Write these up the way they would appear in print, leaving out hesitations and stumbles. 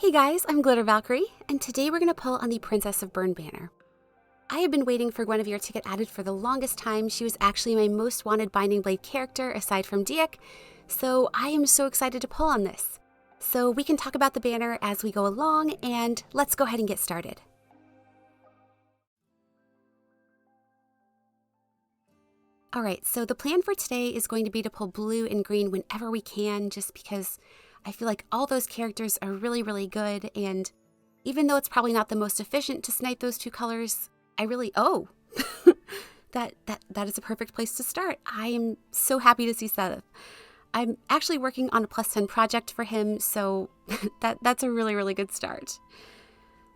Hey guys, I'm Glitter Valkyrie, and today we're going to pull on the Princess of Bern banner. I have been waiting for Guinevere to get added for the longest time. She was actually my most wanted Binding Blade character aside from Diek, so I am so excited to pull on this. So we can talk about the banner as we go along, and let's go ahead and get started. Alright, so the plan for today is going to be to pull blue and green whenever we can, just because I feel like all those characters are really good, and even though it's probably not the most efficient to snipe those two colors, that is a perfect place to start. I am so happy to see Seth. I'm actually working on a +10 project for him, so that's a really good start.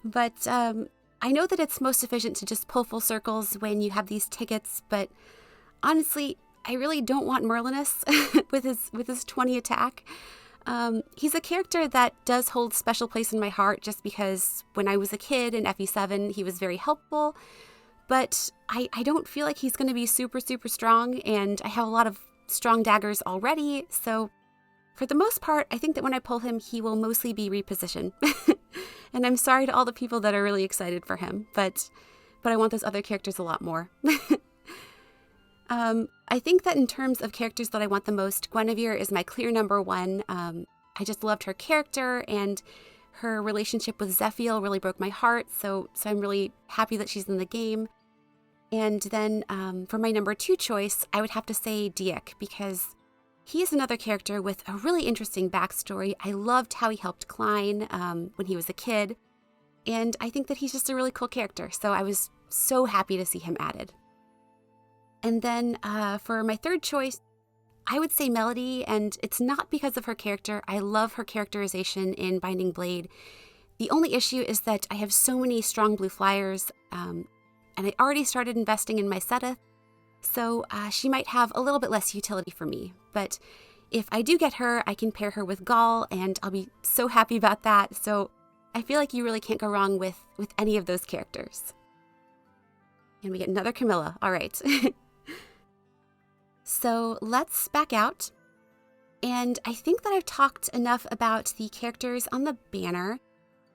But I know that it's most efficient to just pull full circles when you have these tickets, but honestly, I really don't want Merlinus with his 20 attack. He's a character that does hold a special place in my heart just because when I was a kid in FE7, he was very helpful, but I don't feel like he's going to be super strong, and I have a lot of strong daggers already, so for the most part, I think that when I pull him, he will mostly be repositioned. And I'm sorry to all the people that are really excited for him, but I want those other characters a lot more. I think that in terms of characters that I want the most, Guinevere is my clear number one. I just loved her character, and her relationship with Zephiel really broke my heart, so I'm really happy that she's in the game. And then for my number two choice, I would have to say Diek, because he is another character with a really interesting backstory. I loved how he helped Klein when he was a kid, and I think that he's just a really cool character, so I was so happy to see him added. And then for my third choice, I would say Melody, and it's not because of her character. I love her characterization in Binding Blade. The only issue is that I have so many strong blue flyers, and I already started investing in my Seteth, so she might have a little bit less utility for me. But if I do get her, I can pair her with Gaul, and I'll be so happy about that. So I feel like you really can't go wrong with any of those characters. And we get another Camilla. All right. So let's back out, and I think that I've talked enough about the characters on the banner,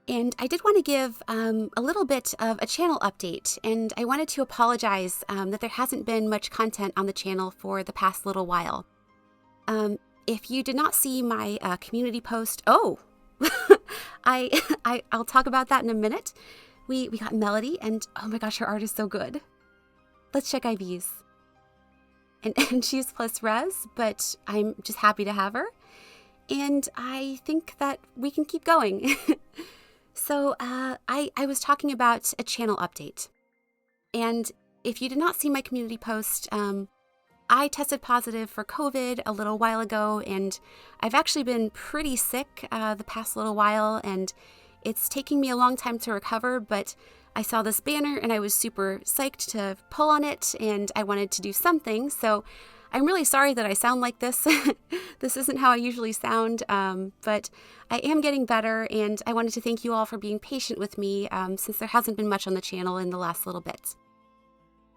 and I did want to give a little bit of a channel update, and I wanted to apologize that there hasn't been much content on the channel for the past little while. If you did not see my community post, I'll talk about that in a minute. We got Melody, and oh my gosh, her art is so good. Let's check IVs. And she's plus res, but I'm just happy to have her. And I think that we can keep going. So I was talking about a channel update. And if you did not see my community post, I tested positive for COVID a little while ago, and I've actually been pretty sick the past little while, and it's taking me a long time to recover, but I saw this banner and I was super psyched to pull on it, and I wanted to do something, so I'm really sorry that I sound like this. This isn't how I usually sound, but I am getting better, and I wanted to thank you all for being patient with me since there hasn't been much on the channel in the last little bit.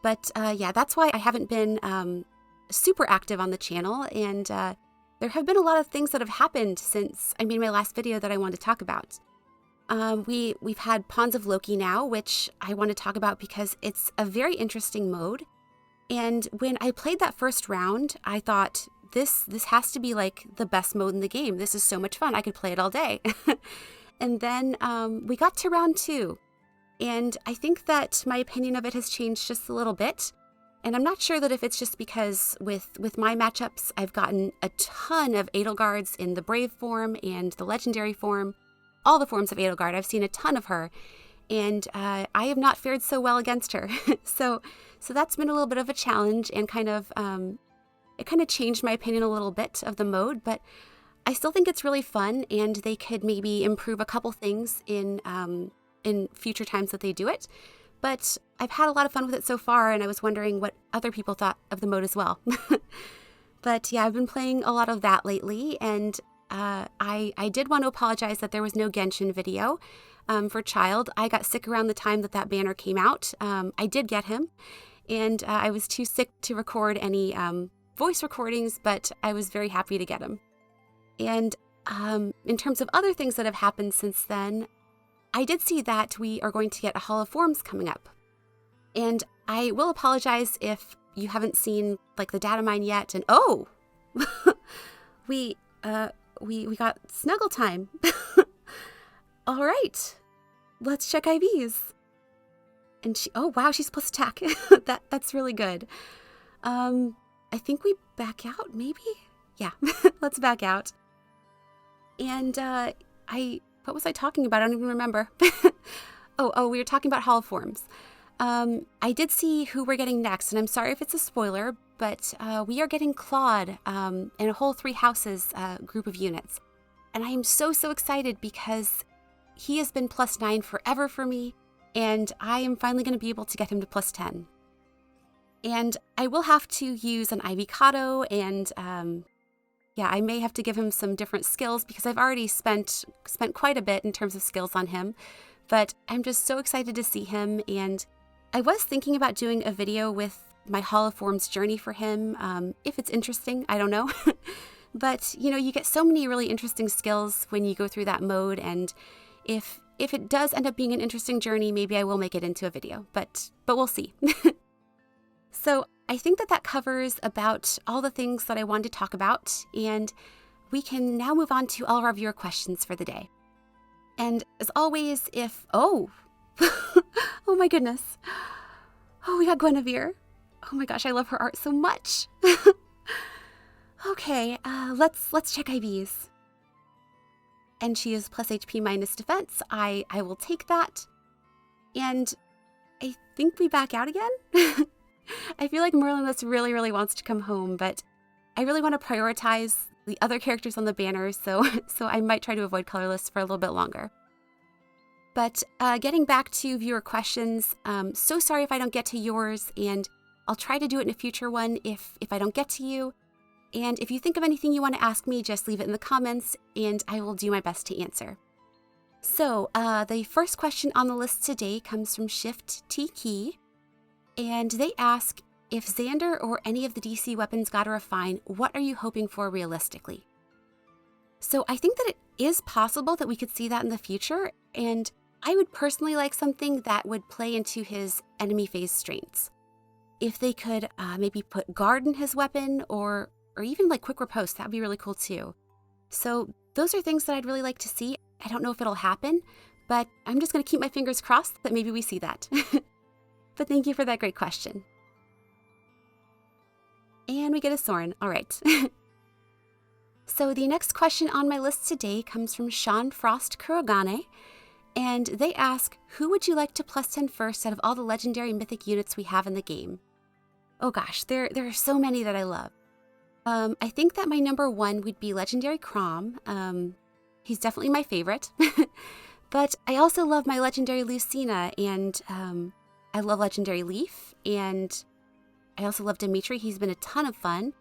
But yeah, that's why I haven't been super active on the channel, and there have been a lot of things that have happened since I made my last video that I wanted to talk about. We've had Pawns of Loki now, which I want to talk about because it's a very interesting mode. And when I played that first round, I thought, this has to be like the best mode in the game. This is so much fun. I could play it all day. And then we got to round 2. And I think that my opinion of it has changed just a little bit. And I'm not sure that if it's just because with my matchups, I've gotten a ton of Edelgards in the Brave form and the Legendary form. All the forms of Edelgard. I've seen a ton of her, and I have not fared so well against her. so that's been a little bit of a challenge, and it kind of changed my opinion a little bit of the mode, but I still think it's really fun, and they could maybe improve a couple things in future times that they do it. But I've had a lot of fun with it so far, and I was wondering what other people thought of the mode as well. But yeah, I've been playing a lot of that lately, and I did want to apologize that there was no Genshin video for Child. I got sick around the time that banner came out. I did get him, and I was too sick to record any voice recordings, but I was very happy to get him. And in terms of other things that have happened since then, I did see that we are going to get a Hall of Forms coming up. And I will apologize if you haven't seen like the data mine yet. And oh, we got snuggle time. All right, let's check IVs. And oh wow, she's plus attack. That's really good. I think we back out, maybe? Yeah, let's back out. And what was I talking about? I don't even remember. Oh, we were talking about Hall of Forms. I did see who we're getting next, and I'm sorry if it's a spoiler, but we are getting Claude in a whole 3 houses group of units. And I am so excited because he has been plus 9 forever for me, and I am finally going to be able to get him to plus 10. And I will have to use an Ivy Kato, and yeah, I may have to give him some different skills because I've already spent quite a bit in terms of skills on him. But I'm just so excited to see him, and I was thinking about doing a video with my Hall of Forms journey for him, if it's interesting, I don't know. But, you know, you get so many really interesting skills when you go through that mode, and if it does end up being an interesting journey, maybe I will make it into a video, but we'll see. So I think that covers about all the things that I wanted to talk about, and we can now move on to all of our viewer questions for the day. And as always, oh my goodness. Oh, we got Guinevere. Oh my gosh, I love her art so much. Okay, let's check IVs. And she is plus HP minus defense. I will take that. And I think we back out again. I feel like Merlinless really wants to come home, but I really want to prioritize the other characters on the banner, so I might try to avoid colorless for a little bit longer. But getting back to viewer questions, so sorry if I don't get to yours, and I'll try to do it in a future one if I don't get to you. And if you think of anything you want to ask me, just leave it in the comments, and I will do my best to answer. So the first question on the list today comes from Shift T Key. And they ask, if Xander or any of the DC weapons got a refine, what are you hoping for realistically? So I think that it is possible that we could see that in the future, and I would personally like something that would play into his enemy phase strengths. If they could maybe put guard in his weapon, or even like quick riposte, that would be really cool too. So those are things that I'd really like to see. I don't know if it'll happen, but I'm just going to keep my fingers crossed that maybe we see that. But thank you for that great question. And we get a Soren. All right. So the next question on my list today comes from Sean Frost Kurogane. And they ask, who would you like to plus 10 first out of all the legendary mythic units we have in the game? Oh gosh, there are so many that I love. I think that my number 1 would be Legendary Crom. He's definitely my favorite. But I also love my Legendary Lucina, and I love Legendary Leaf, and I also love Dimitri. He's been a ton of fun.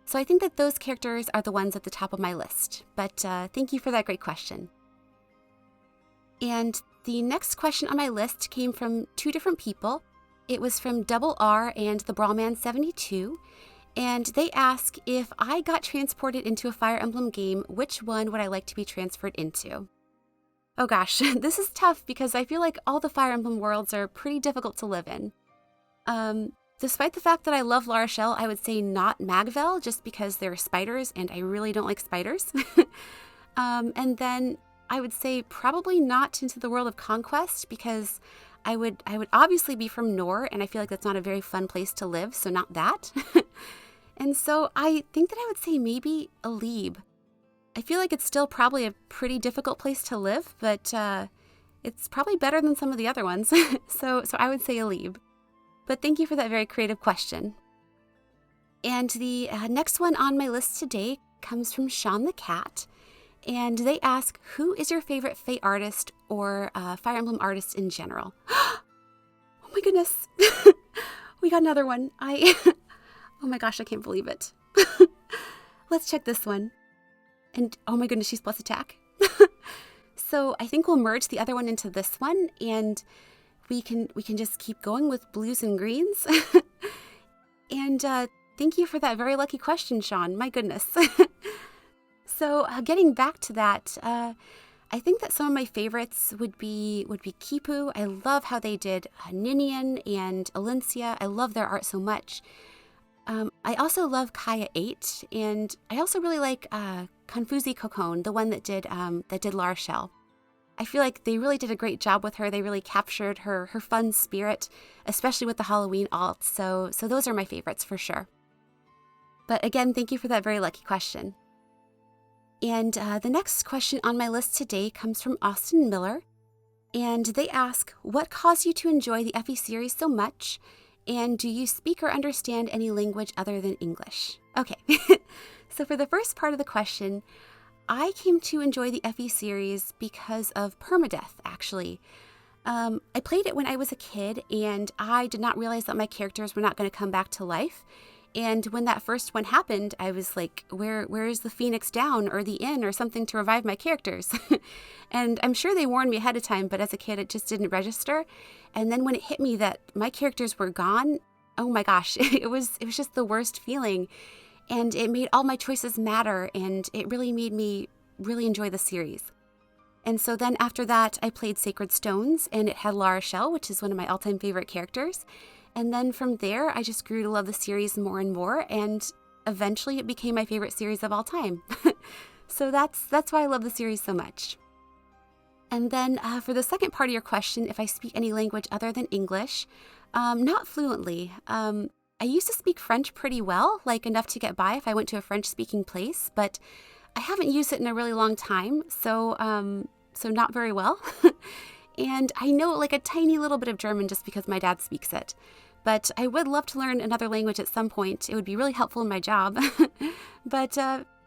So I think that those characters are the ones at the top of my list. But thank you for that great question. And the next question on my list came from 2 different people. It was from Double R and the Brawlman72. And they ask, if I got transported into a Fire Emblem game, which one would I like to be transferred into? Oh gosh, this is tough because I feel like all the Fire Emblem worlds are pretty difficult to live in. Despite the fact that I love La Rochelle, I would say not Magvel, just because there are spiders and I really don't like spiders. And then I would say probably not into the world of Conquest, because I would obviously be from Nor, and I feel like that's not a very fun place to live, so not that. And so I think that I would say maybe Alib. I feel like it's still probably a pretty difficult place to live, but it's probably better than some of the other ones. So I would say Alib. But thank you for that very creative question. And the next one on my list today comes from Sean the Cat. And they ask, who is your favorite Fate artist or Fire Emblem artist in general? Oh my goodness. We got another one. Oh my gosh, I can't believe it. Let's check this one. And oh my goodness, she's plus attack. So I think we'll merge the other one into this one, and we can just keep going with blues and greens. And thank you for that very lucky question, Sean. My goodness. So getting back to that, I think that some of my favorites would be Kipu. I love how they did Ninian and Alencia. I love their art so much. I also love Kaya 8, and I also really like Confusi Kokon, the one that did Lara Shell. I feel like they really did a great job with her. They really captured her fun spirit, especially with the Halloween alt. So those are my favorites for sure. But again, thank you for that very lucky question. And the next question on my list today comes from Austin Miller. And they ask, what caused you to enjoy the Effie series so much? And do you speak or understand any language other than English? Okay, so for the first part of the question, I came to enjoy the Effie series because of permadeath, actually. I played it when I was a kid, and I did not realize that my characters were not going to come back to life. And when that first one happened, I was like, where is the Phoenix Down or the Inn or something to revive my characters? And I'm sure they warned me ahead of time, but as a kid, it just didn't register. And then when it hit me that my characters were gone, oh my gosh, it was just the worst feeling. And it made all my choices matter, and it really made me really enjoy the series. And so then after that, I played Sacred Stones, and it had Lara Shell, which is one of my all-time favorite characters. And then from there, I just grew to love the series more and more, and eventually it became my favorite series of all time. So that's why I love the series so much. And then for the second part of your question, if I speak any language other than English, not fluently. I used to speak French pretty well, like enough to get by if I went to a French-speaking place, but I haven't used it in a really long time, so not very well. And I know like a tiny little bit of German just because my dad speaks it. But I would love to learn another language at some point. It would be really helpful in my job. But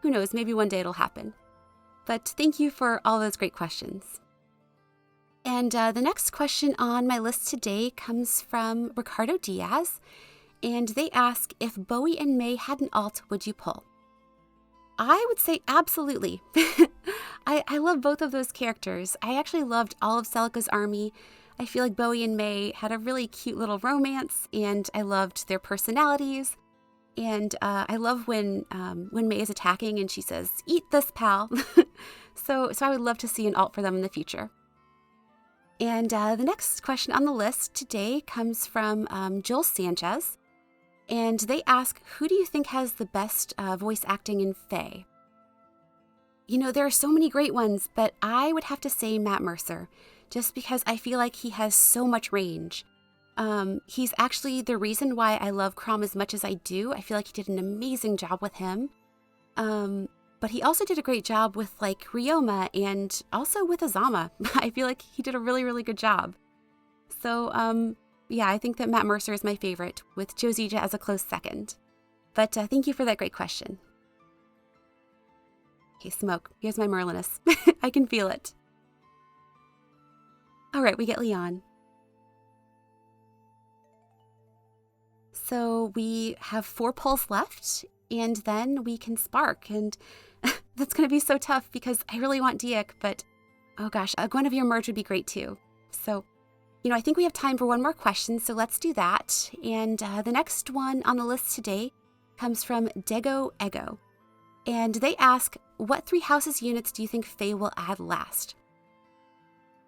who knows, maybe one day it'll happen. But thank you for all those great questions. And the next question on my list today comes from Ricardo Diaz. And they ask, if Bowie and May had an alt, would you pull? I would say absolutely. I love both of those characters. I actually loved all of Celica's army. I feel like Bowie and May had a really cute little romance, and I loved their personalities. And I love when May is attacking and she says, "Eat this, pal." So I would love to see an alt for them in the future. And the next question on the list today comes from Joel Sanchez. And they ask, who do you think has the best voice acting in Fae? You know, there are so many great ones, but I would have to say Matt Mercer, just because I feel like he has so much range. He's actually the reason why I love Crom as much as I do. I feel like he did an amazing job with him. But he also did a great job with like Ryoma and also with Azama. I feel like he did a really, really good job. So, yeah, I think that Matt Mercer is my favorite, with Josija as a close second. But thank you for that great question. Okay, smoke. Here's my Merlinus. I can feel it. All right, we get Leon. So we have 4 pulls left, and then we can spark. And that's going to be so tough because I really want Diek, but oh gosh, a Guinevere merge would be great too. So, you know, I think we have time for one more question, so let's do that. And the next one on the list today comes from Dego Ego. And they ask, what 3 houses units do you think Faye will add last?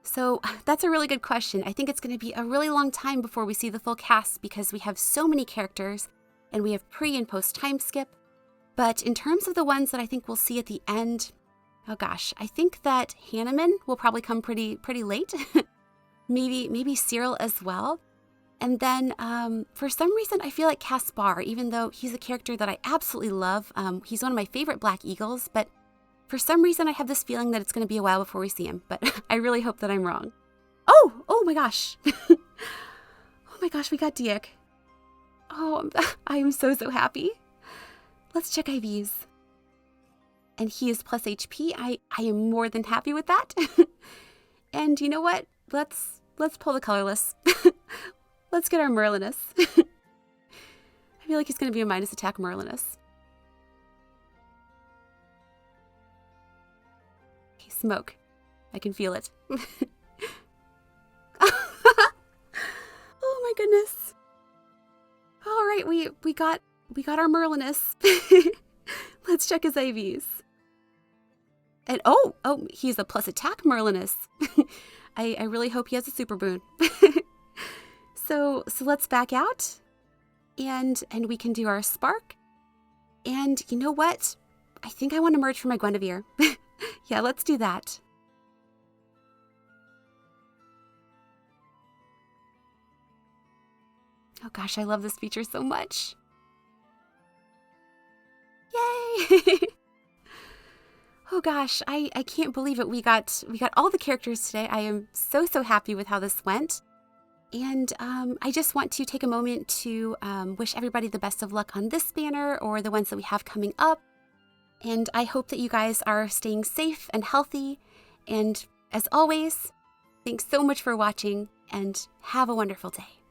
So that's a really good question. I think it's going to be a really long time before we see the full cast because we have so many characters and we have pre and post time skip. But in terms of the ones that I think we'll see at the end, oh gosh, I think that Hanneman will probably come pretty late. maybe Cyril as well. And then for some reason, I feel like Caspar, even though he's a character that I absolutely love, he's one of my favorite Black Eagles, but for some reason, I have this feeling that it's going to be a while before we see him, but I really hope that I'm wrong. Oh my gosh. Oh my gosh, we got Diek. Oh, I am so happy. Let's check IVs. And he is plus HP. I am more than happy with that. And you know what? Let's pull the colorless. Let's get our Merlinus. I feel like he's going to be a minus attack Merlinus. Smoke. I can feel it. Oh my goodness. All right, we got our Merlinus. Let's check his IVs. And he's a plus attack Merlinus. I really hope he has a super boon. So let's back out and we can do our spark. And you know what? I think I want to merge for my Guinevere. Yeah, let's do that. Oh gosh, I love this feature so much. Yay! Oh gosh, I can't believe it. We got all the characters today. I am so happy with how this went. And I just want to take a moment to wish everybody the best of luck on this banner or the ones that we have coming up. And I hope that you guys are staying safe and healthy. And as always, thanks so much for watching and have a wonderful day.